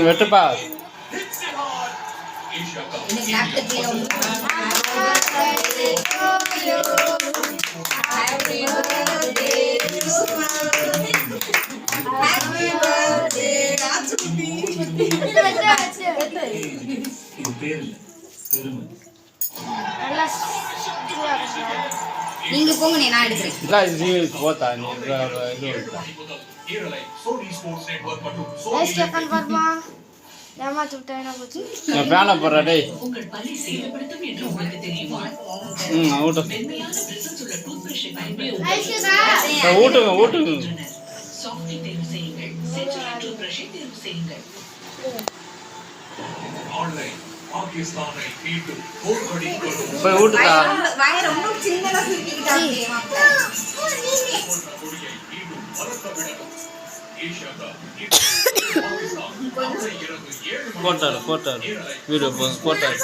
வெட்டுப்பா. நீங்க போங்க, நான் எடுக்கிறேன். போத்தா நீ பேன போடுற டேய். ஊட்டுங்க ஊட்டுங்க. போய் ஊட்டுக்கா. ரொம்ப சின்னதா சுத்திக்கிட்டாங்க. போட்டாரு வீடியோ போட்டாரு.